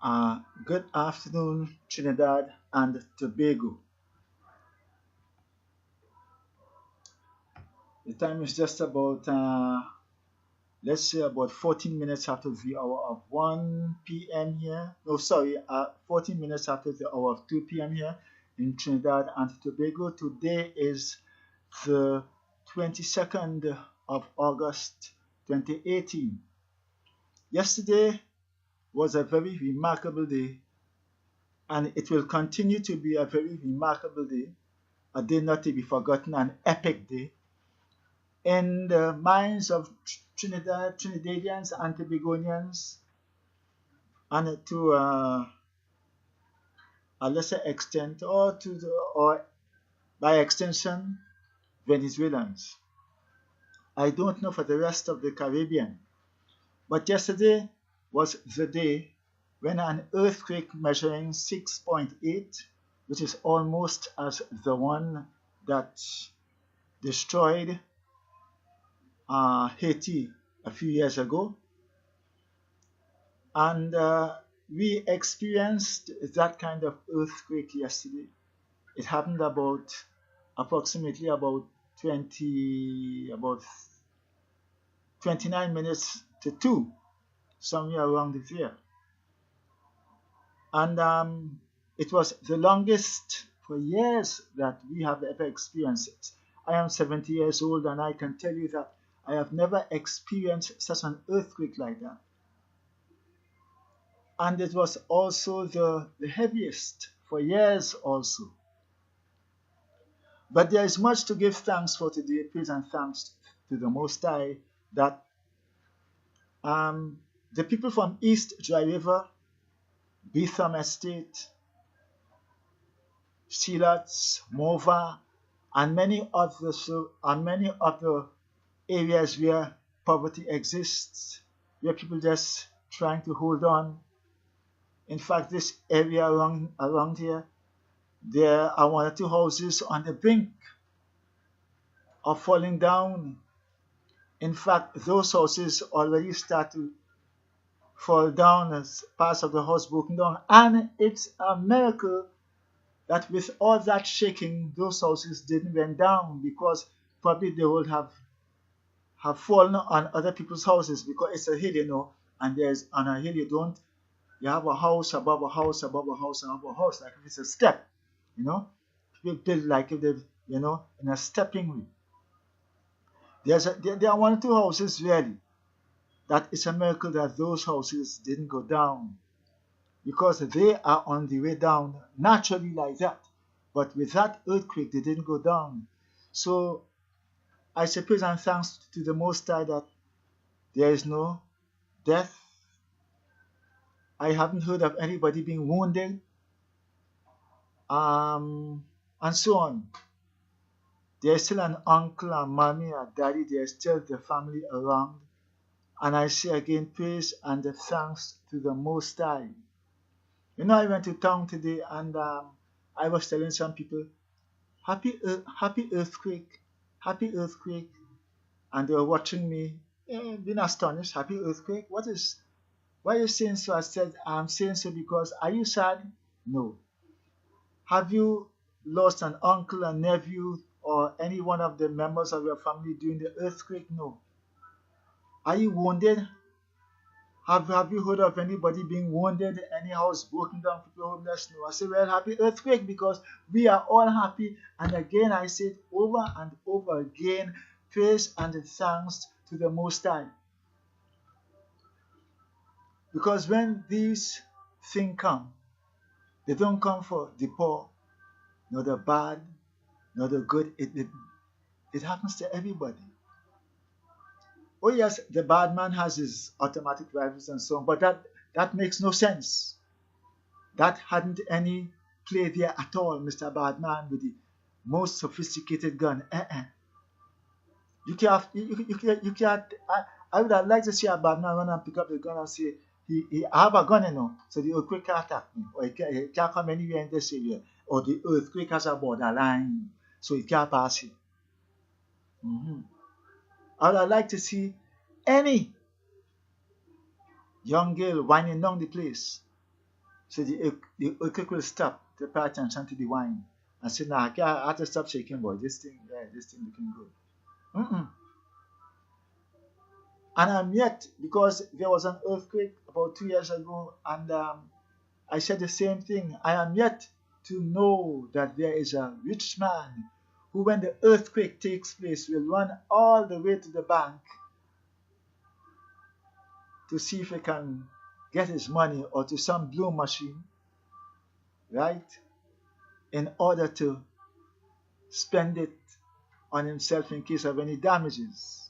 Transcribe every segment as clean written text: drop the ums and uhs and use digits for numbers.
Good afternoon, Trinidad and Tobago. The time is just about, let's say, about 14 minutes after the hour of 1 p.m. here. No, sorry, 14 minutes after the hour of 2 p.m. here in Trinidad and Tobago. Today is the 22nd of August 2018. Yesterday was a very remarkable day, and it will continue to be a very remarkable day, a day not to be forgotten, an epic day in the minds of Trinidadians and Tobagonians, and to a lesser extent, or by extension, Venezuelans. I don't know for the rest of the Caribbean, but yesterday was the day when an earthquake measuring 6.8, which is almost as the one that destroyed Haiti a few years ago, and we experienced that kind of earthquake yesterday. It happened approximately about 29 minutes to 2, somewhere around there. And it was the longest for years that we have ever experienced it. I am 70 years old, and I can tell you that I have never experienced such an earthquake like that. And it was also the heaviest for years also. But there is much to give thanks for today. Praise and thanks to the Most High that the people from East Dry River, Beetham Estate, Silots, Mova, and many of the areas where poverty exists, where people just trying to hold on. In fact, this area around here, there are one or two houses on the brink of falling down. In fact, those houses already start to fall down as parts of the house broken down. And it's a miracle that with all that shaking, those houses didn't went down, because probably they would have fallen on other people's houses, because it's a hill, and there's on a hill you have a house above a house above a house above a house, like if it's a step, you know. People build like if they've, in a stepping way. There are one or two houses really that it's a miracle that those houses didn't go down, because they are on the way down naturally like that. But with that earthquake, they didn't go down. So I suppose, and thanks to the Most High, that there is no death. I haven't heard of anybody being wounded, and so on. There's still an uncle and mommy and daddy. There's still the family around. And I say again, praise and thanks to the Most High. I went to town today, and I was telling some people, happy earthquake, happy earthquake. And they were watching me, being astonished. Happy earthquake? Why are you saying so? I said, I'm saying so because, are you sad? No. Have you lost an uncle, a nephew, or any one of the members of your family during the earthquake? No. Are you wounded? Have you heard of anybody being wounded? Any house broken down, people homeless? No. I say, well, happy earthquake, because we are all happy. And again, I say it over and over again, praise and thanks to the Most High. Because when these things come, they don't come for the poor, nor the bad, nor the good. It happens to everybody. Oh yes, the bad man has his automatic rifles and so on, but that makes no sense. That hadn't any play there at all, Mr. Badman, with the most sophisticated gun. You can't. You can't. I would have liked to see a bad man run and pick up the gun and say, I have a gun, so the earthquake can't attack me, or it can't come anywhere in this area, or the earthquake has a borderline, so it can't pass here. I would have liked to see any young girl winding down the place So the earthquake will stop to pay attention to the wine and say, nah, I have to stop shaking, boy. This thing looking good. Mm-mm. And I'm yet, because there was an earthquake about 2 years ago, and I said the same thing. I am yet to know that there is a rich man who, when the earthquake takes place, will run all the way to the bank to see if he can get his money, or to some blue machine, right, in order to spend it on himself in case of any damages.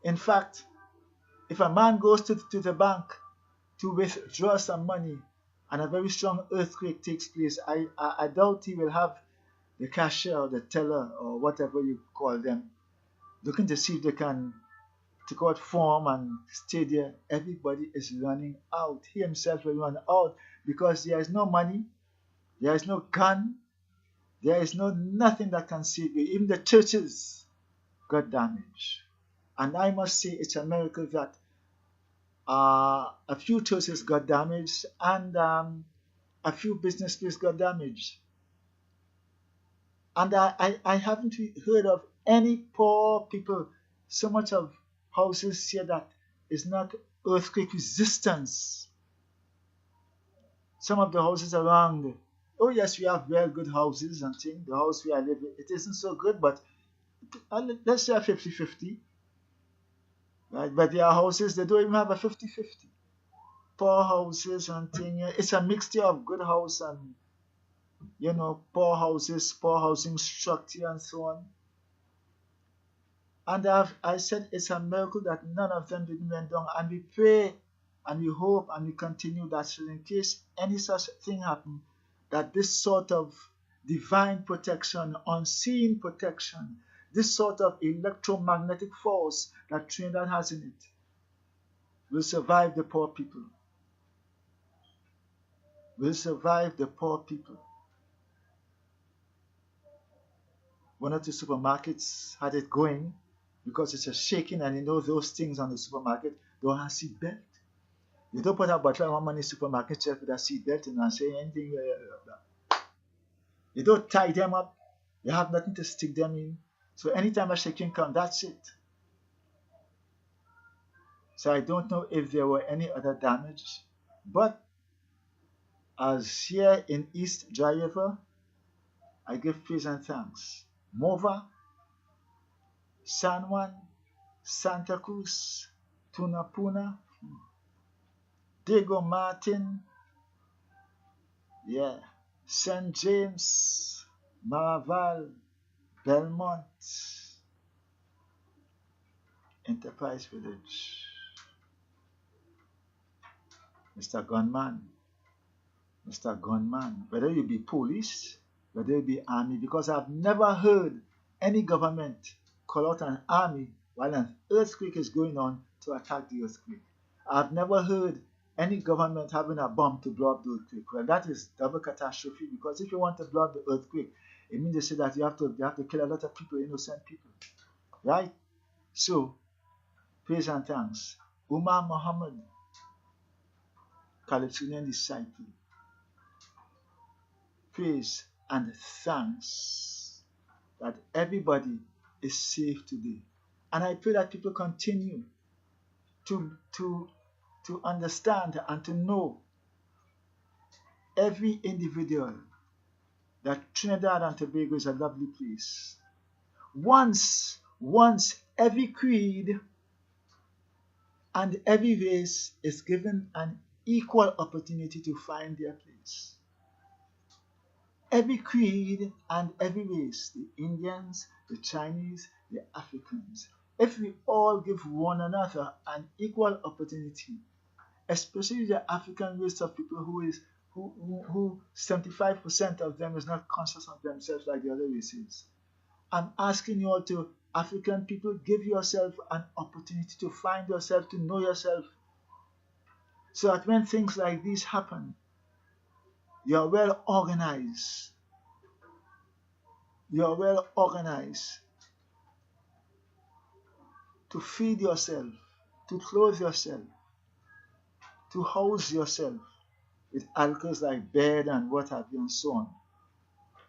In fact, if a man goes to the bank to withdraw some money and a very strong earthquake takes place, I doubt he will have the cashier or the teller or whatever you call them looking to see if they can take out form and stay there. Everybody is running out. He himself will run out because there is no money, there is no gun, there is no nothing that can save you. Even the churches got damaged. And I must say it's a miracle that a few churches got damaged, and a few business places got damaged. And I haven't heard of any poor people, so much of houses here that is not earthquake resistance. Some of the houses around, oh yes, we have very good houses and things. The house where I live, it isn't so good, but let's say a 50-50. Right? But there are houses that don't even have a 50-50. Poor houses and things. It's a mixture of good house and, poor houses, poor housing structure and so on. And I said it's a miracle that none of them didn't went down. And we pray and we hope and we continue that, so in case any such thing happen, that this sort of divine protection, unseen protection, this sort of electromagnetic force that Trinidad has in it will survive the poor people. Will survive the poor people. One of the supermarkets had it going because it's a shaking, and those things on the supermarket don't have seat belt. You don't put a bottle of money in the supermarket just with a seat belt and not say anything. You don't tie them up. You have nothing to stick them in. So anytime a shaking comes, that's it. So I don't know if there were any other damage, but as here in East Dry River, I give praise and thanks. Mova, San Juan, Santa Cruz, Tunapuna, Diego Martin, St. James, Maraval, Belmont, Enterprise Village. Mr. Gunman, whether you be police, whether you be army, because I've never heard any government call out an army while an earthquake is going on to attack the earthquake. I've never heard any government having a bomb to blow up the earthquake. Well, that is double catastrophe, because if you want to blow up the earthquake, it means they say that you have to kill a lot of people, innocent people. Right? So, praise and thanks. Umar Muhammad, Calypsonian disciple. Praise and thanks that everybody is safe today. And I pray that people continue to understand and to know, every individual, that Trinidad and Tobago is a lovely place. Once every creed and every race is given an equal opportunity to find their place. Every creed and every race, the Indians, the Chinese, the Africans, if we all give one another an equal opportunity, especially the African race of people who 75% of them is not conscious of themselves like the other races. I'm asking you all to, African people, give yourself an opportunity to find yourself, to know yourself, so that when things like these happen, you are well organized. You are well organized to feed yourself, to clothe yourself, to house yourself, with alcohols like bed and what have you and so on,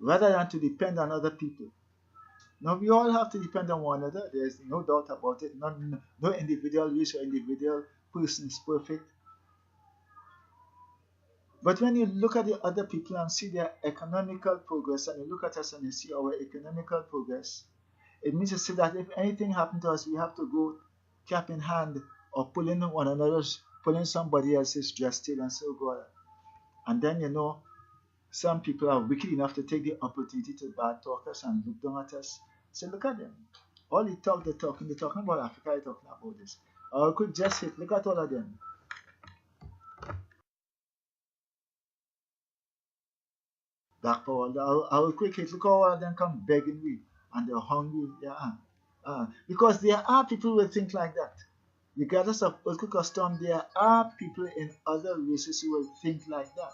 rather than to depend on other people. Now we all have to depend on one another. There's no doubt about it. No individual race or individual person is perfect. But when you look at the other people and see their economical progress, and you look at us and you see our economical progress, it means to say that if anything happened to us, we have to go cap in hand or pulling somebody else's dress tail and say, oh God. And then some people are wicked enough to take the opportunity to bad talk us and look down at us. So look at them. All the talk they're talking about Africa, they're talking about this. Or could just hit, look at all of them. Back power, our quick hit, look how all of them come begging we and they're hungry. Yeah. Because there are people who think like that. Regardless of political custom, there are people in other races who will think like that.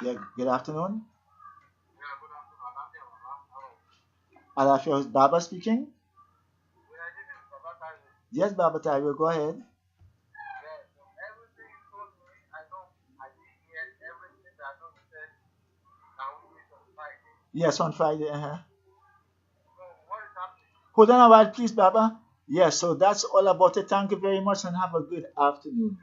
Yeah, good afternoon. Alafia, Baba speaking. Yes, Baba Tayo, go ahead. Yes, on Friday. Hold on a while, please, Baba. Yes, so that's all about it. Thank you very much and have a good afternoon.